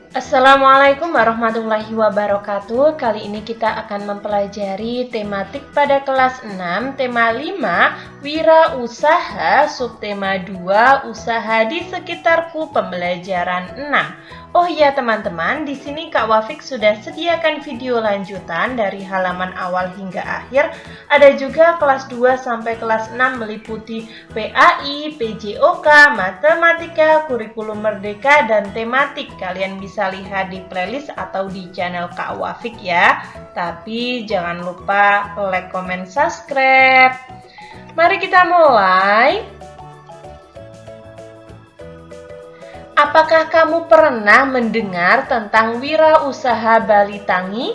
Assalamualaikum warahmatullahi wabarakatuh. Kali ini kita akan mempelajari tematik pada kelas 6, tema 5, wirausaha, subtema 2, usaha di sekitarku, pembelajaran 6. Oh iya teman-teman, di sini Kak Wafik sudah sediakan video lanjutan dari halaman awal hingga akhir. Ada juga kelas 2 sampai kelas 6 meliputi PAI, PJOK, matematika, kurikulum merdeka, dan tematik. Kalian bisa lihat di playlist atau di channel Kak Wafik ya. Tapi jangan lupa like, comment, subscribe. Mari kita mulai. Apakah kamu pernah mendengar tentang wirausaha Balitangi?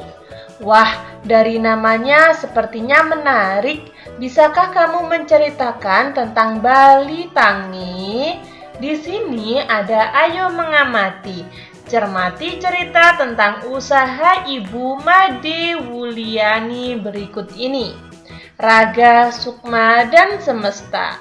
Wah, dari namanya sepertinya menarik. Bisakah kamu menceritakan tentang Balitangi? Di sini ada Ayo Mengamati. Cermati cerita tentang usaha Ibu Made Wuliani berikut ini. Raga, Sukma, dan Semesta.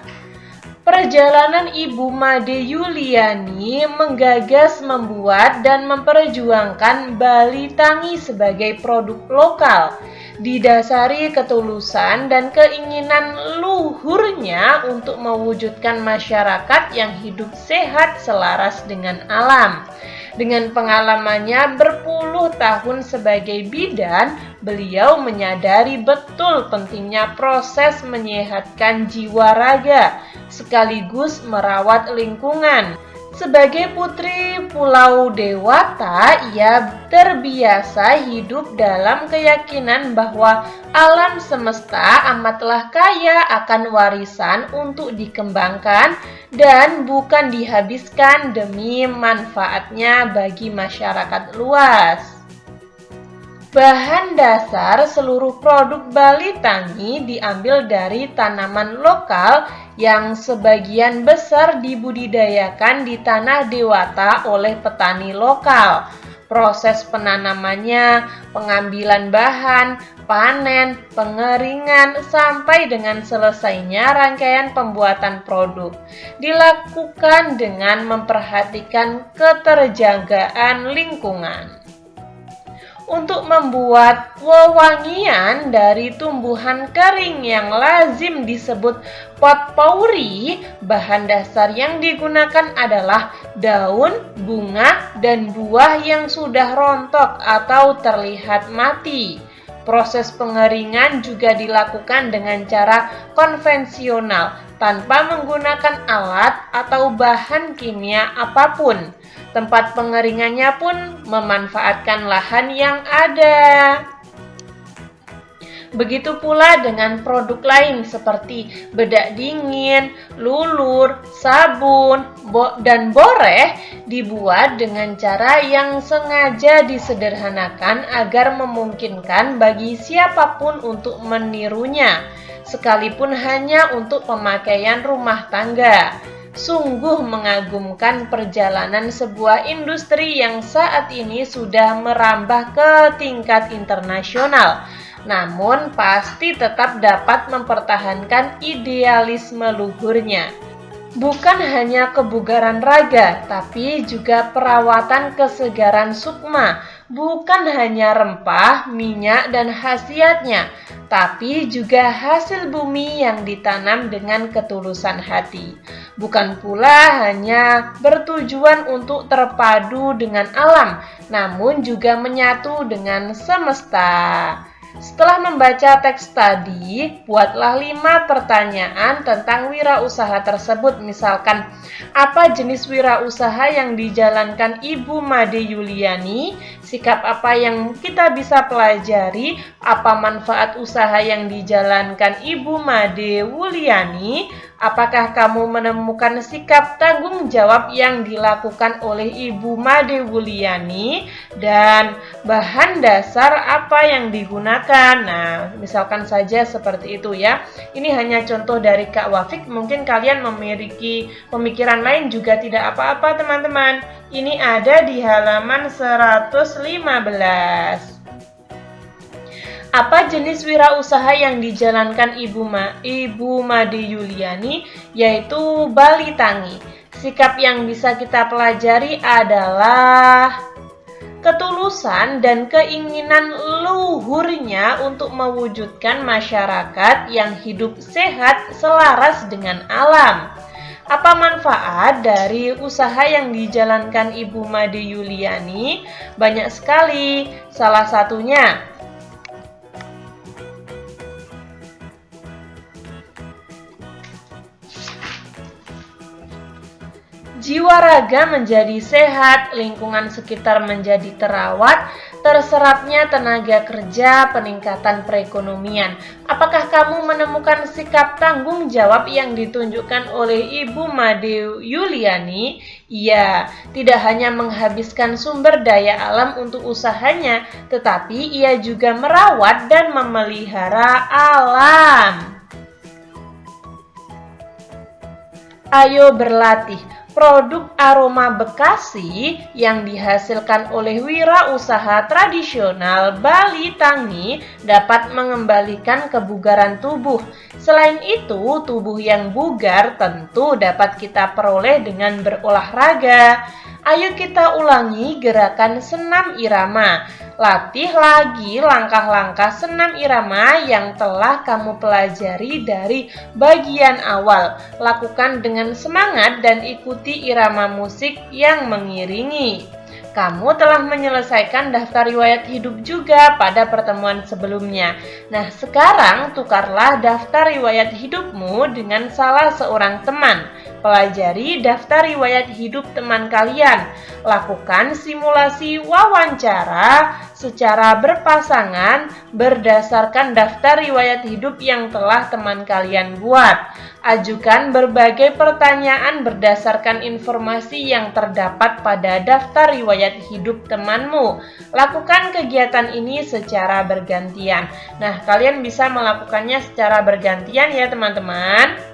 Perjalanan Ibu Made Yuliani menggagas, membuat, dan memperjuangkan Balitangi sebagai produk lokal, didasari ketulusan dan keinginan luhurnya untuk mewujudkan masyarakat yang hidup sehat selaras dengan alam. Dengan pengalamannya berpuluh tahun sebagai bidan, beliau menyadari betul pentingnya proses menyehatkan jiwa raga, sekaligus merawat lingkungan. Sebagai putri Pulau Dewata, ia terbiasa hidup dalam keyakinan bahwa alam semesta amatlah kaya akan warisan untuk dikembangkan dan bukan dihabiskan demi manfaatnya bagi masyarakat luas. Bahan dasar seluruh produk Balitangi diambil dari tanaman lokal yang sebagian besar dibudidayakan di tanah Dewata oleh petani lokal. Proses penanamannya, pengambilan bahan, panen, pengeringan, sampai dengan selesainya rangkaian pembuatan produk dilakukan dengan memperhatikan keterjagaan lingkungan. Untuk membuat wewangian dari tumbuhan kering yang lazim disebut potpourri, bahan dasar yang digunakan adalah daun, bunga, dan buah yang sudah rontok atau terlihat mati. Proses pengeringan juga dilakukan dengan cara konvensional, tanpa menggunakan alat atau bahan kimia apapun. Tempat pengeringannya pun memanfaatkan lahan yang ada. Begitu pula dengan produk lain seperti bedak dingin, lulur, sabun, dan boreh dibuat dengan cara yang sengaja disederhanakan agar memungkinkan bagi siapapun untuk menirunya, sekalipun hanya untuk pemakaian rumah tangga. Sungguh mengagumkan perjalanan sebuah industri yang saat ini sudah merambah ke tingkat internasional, namun pasti tetap dapat mempertahankan idealisme luhurnya. Bukan hanya kebugaran raga, tapi juga perawatan kesegaran sukma. Bukan hanya rempah, minyak, dan khasiatnya, tapi juga hasil bumi yang ditanam dengan ketulusan hati. Bukan pula hanya bertujuan untuk terpadu dengan alam, namun juga menyatu dengan semesta. Setelah membaca teks tadi, buatlah 5 pertanyaan tentang wirausaha tersebut. Misalkan, apa jenis wirausaha yang dijalankan Ibu Made Yuliani? Sikap apa yang kita bisa pelajari? Apa manfaat usaha yang dijalankan Ibu Made Wuliani? Apakah kamu menemukan sikap tanggung jawab yang dilakukan oleh Ibu Made Wuliani? Dan bahan dasar apa yang digunakan? Nah, misalkan saja seperti itu ya. Ini hanya contoh dari Kak Wafik. Mungkin kalian memiliki pemikiran lain juga tidak apa-apa teman-teman. Ini ada di halaman 115. Apa jenis wirausaha yang dijalankan Ibu Made Yuliani? Yaitu Balitangi. Sikap yang bisa kita pelajari adalah ketulusan dan keinginan luhurnya untuk mewujudkan masyarakat yang hidup sehat selaras dengan alam. Apa manfaat dari usaha yang dijalankan Ibu Made Yuliani? Banyak sekali. Salah satunya, jiwa raga menjadi sehat, lingkungan sekitar menjadi terawat, terserapnya tenaga kerja, peningkatan perekonomian. Apakah kamu menemukan sikap tanggung jawab yang ditunjukkan oleh Ibu Made Yuliani? Ia tidak hanya menghabiskan sumber daya alam untuk usahanya, tetapi ia juga merawat dan memelihara alam. Ayo berlatih. Produk aroma Bekasi yang dihasilkan oleh wirausaha tradisional Bali Tangi dapat mengembalikan kebugaran tubuh. Selain itu, tubuh yang bugar tentu dapat kita peroleh dengan berolahraga. Ayo kita ulangi gerakan senam irama. Latih lagi langkah-langkah senam irama yang telah kamu pelajari dari bagian awal. Lakukan dengan semangat dan ikuti irama musik yang mengiringi. Kamu telah menyelesaikan daftar riwayat hidup juga pada pertemuan sebelumnya. Nah, sekarang tukarlah daftar riwayat hidupmu dengan salah seorang teman. Pelajari daftar riwayat hidup teman kalian. Lakukan simulasi wawancara secara berpasangan berdasarkan daftar riwayat hidup yang telah teman kalian buat. Ajukan berbagai pertanyaan berdasarkan informasi yang terdapat pada daftar riwayat hidup temanmu. Lakukan kegiatan ini secara bergantian. Nah, kalian bisa melakukannya secara bergantian ya teman-teman.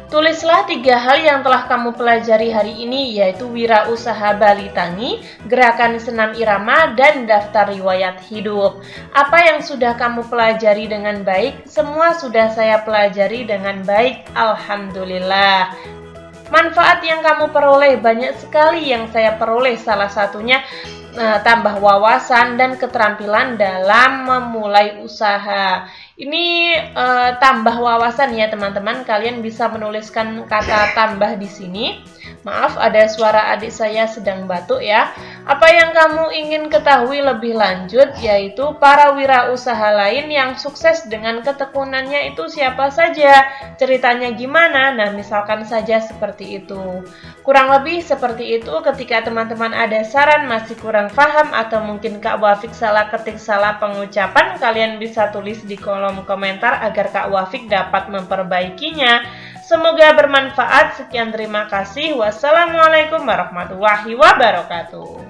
Tulislah 3 hal yang telah kamu pelajari hari ini, yaitu wirausaha Bali Tangi, gerakan senam irama, dan daftar riwayat hidup. Apa yang sudah kamu pelajari dengan baik? Semua sudah saya pelajari dengan baik, alhamdulillah. Manfaat yang kamu peroleh banyak sekali yang saya peroleh, salah satunya tambah wawasan dan keterampilan dalam memulai usaha. Ini tambah wawasan ya teman-teman. Kalian bisa menuliskan kata tambah di sini. Maaf, ada suara adik saya sedang batuk ya. Apa yang kamu ingin ketahui lebih lanjut, yaitu para wirausaha lain yang sukses dengan ketekunannya itu siapa saja, ceritanya gimana. Nah, misalkan saja seperti itu. Kurang lebih seperti itu. Ketika teman-teman ada saran masih kurang paham atau mungkin Kak Wafik salah ketik, salah pengucapan, kalian bisa tulis di kolom komentar agar Kak Wafik dapat memperbaikinya. Semoga bermanfaat. Sekian, terima kasih. Wassalamualaikum warahmatullahi wabarakatuh.